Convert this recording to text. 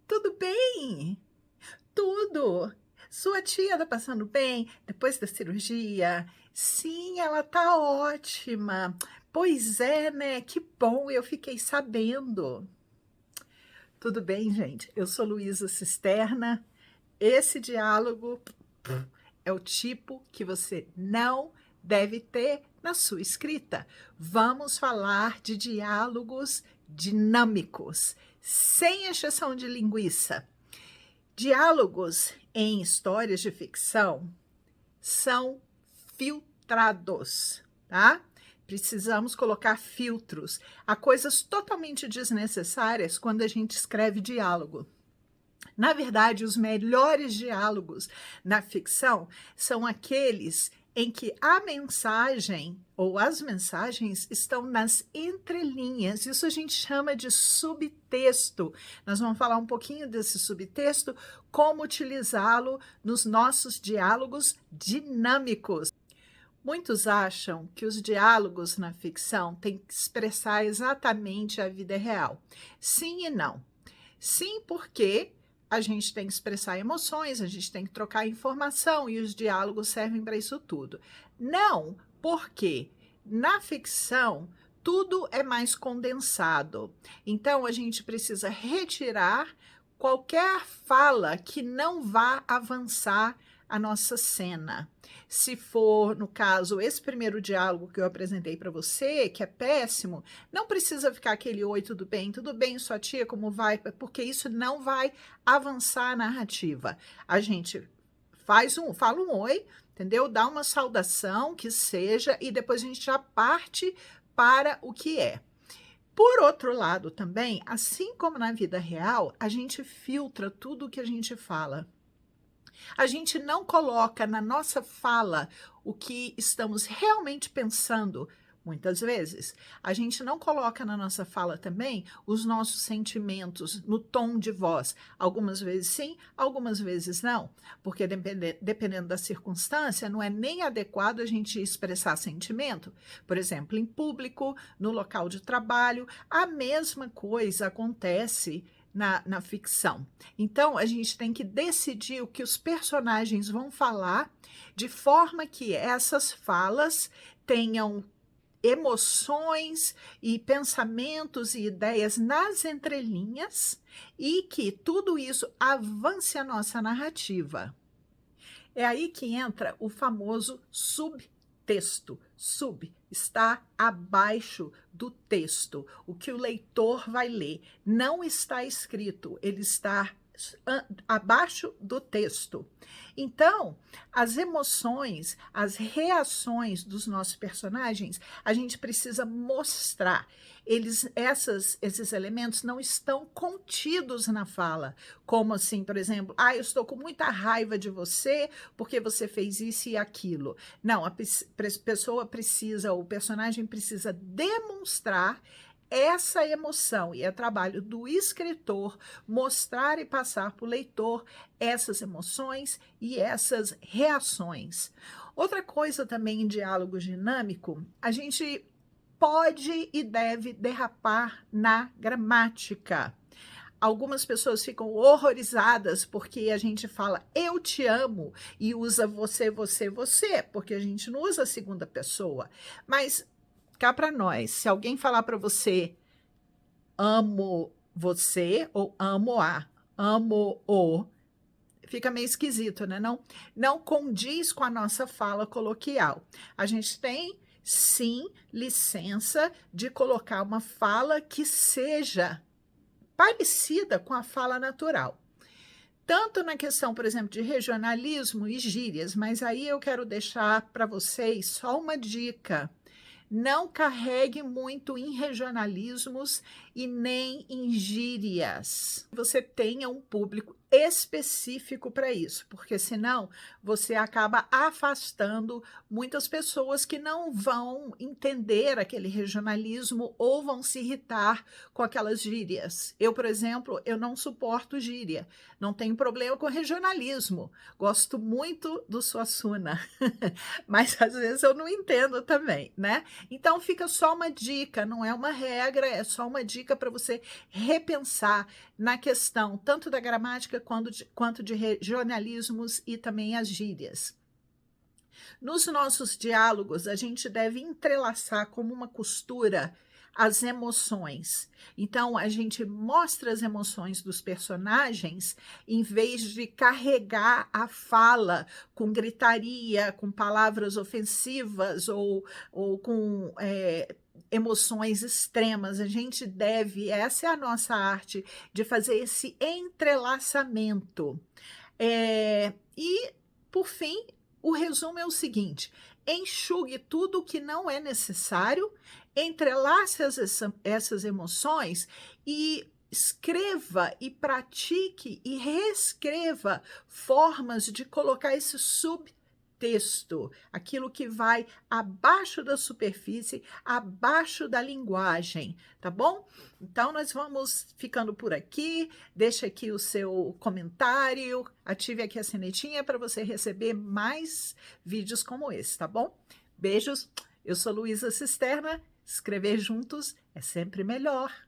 Tudo bem? Tudo. Sua tia tá passando bem depois da cirurgia? Sim, ela tá ótima. Pois é, né? Que bom, eu fiquei sabendo. Tudo bem, gente? Eu sou Luísa Cisterna. Esse diálogo é o tipo que você não deve ter na sua escrita. Vamos falar de diálogos dinâmicos, sem exceção de linguiça. Diálogos em histórias de ficção são filtrados, tá? Precisamos colocar filtros. Há coisas totalmente desnecessárias quando a gente escreve diálogo. Na verdade, os melhores diálogos na ficção são aqueles em que a mensagem ou as mensagens estão nas entrelinhas. Isso a gente chama de subtexto. Nós vamos falar um pouquinho desse subtexto, como utilizá-lo nos nossos diálogos dinâmicos. Muitos acham que os diálogos na ficção têm que expressar exatamente a vida real. Sim e não. Sim, porque a gente tem que expressar emoções, a gente tem que trocar informação e os diálogos servem para isso tudo. Não, porque na ficção tudo é mais condensado. Então a gente precisa retirar qualquer fala que não vá avançar a nossa cena. Se for, no caso, esse primeiro diálogo que eu apresentei para você, que é péssimo, não precisa ficar aquele oi, tudo bem, sua tia, como vai? Porque isso não vai avançar a narrativa. A gente fala um oi, entendeu? Dá uma saudação que seja e depois a gente já parte para o que é. Por outro lado, também, assim como na vida real, a gente filtra tudo o que a gente fala. A gente não coloca na nossa fala o que estamos realmente pensando. Muitas vezes, a gente não coloca na nossa fala também os nossos sentimentos no tom de voz. Algumas vezes sim, algumas vezes não, porque dependendo da circunstância, não é nem adequado a gente expressar sentimento. Por exemplo, em público, no local de trabalho, a mesma coisa acontece na ficção. Então, a gente tem que decidir o que os personagens vão falar, de forma que essas falas tenham emoções e pensamentos e ideias nas entrelinhas e que tudo isso avance a nossa narrativa. É aí que entra o famoso subtexto. Sub está abaixo do texto. O que o leitor vai ler não está escrito, ele está abaixo do texto. Então, as emoções, as reações dos nossos personagens, a gente precisa mostrar. Esses elementos não estão contidos na fala, como assim, por exemplo, eu estou com muita raiva de você porque você fez isso e aquilo. Não, a pessoa precisa, o personagem precisa demonstrar essa emoção, e é trabalho do escritor mostrar e passar para o leitor essas emoções e essas reações. Outra coisa também em diálogo dinâmico, a gente pode e deve derrapar na gramática. Algumas pessoas ficam horrorizadas porque a gente fala eu te amo e usa você, porque a gente não usa a segunda pessoa. Mas cá para nós, se alguém falar para você amo você ou amo o, fica meio esquisito, né? Não condiz com a nossa fala coloquial. A gente tem, sim, licença de colocar uma fala que seja parecida com a fala natural. Tanto na questão, por exemplo, de regionalismo e gírias, mas aí eu quero deixar para vocês só uma dica. Não carregue muito em regionalismos e nem em gírias. Você tenha um público específico para isso, porque senão você acaba afastando muitas pessoas que não vão entender aquele regionalismo ou vão se irritar com aquelas gírias. Eu, por exemplo, eu não suporto gíria, não tenho problema com regionalismo, gosto muito do Suassuna, mas às vezes eu não entendo também, né? Então fica só uma dica, não é uma regra, é só uma dica dica para você repensar na questão tanto da gramática quanto de regionalismos e também as gírias. Nos nossos diálogos, a gente deve entrelaçar como uma costura as emoções. Então, a gente mostra as emoções dos personagens em vez de carregar a fala com gritaria, com palavras ofensivas ou com emoções extremas. A gente deve, essa é a nossa arte, de fazer esse entrelaçamento. E, por fim, o resumo é o seguinte: enxugue tudo o que não é necessário, entrelace essas emoções e escreva e pratique e reescreva formas de colocar esse subtexto, aquilo que vai abaixo da superfície, abaixo da linguagem, tá bom? Então, nós vamos ficando por aqui. Deixa aqui o seu comentário, ative aqui a sinetinha para você receber mais vídeos como esse, tá bom? Beijos, eu sou Luísa Cisterna, escrever juntos é sempre melhor.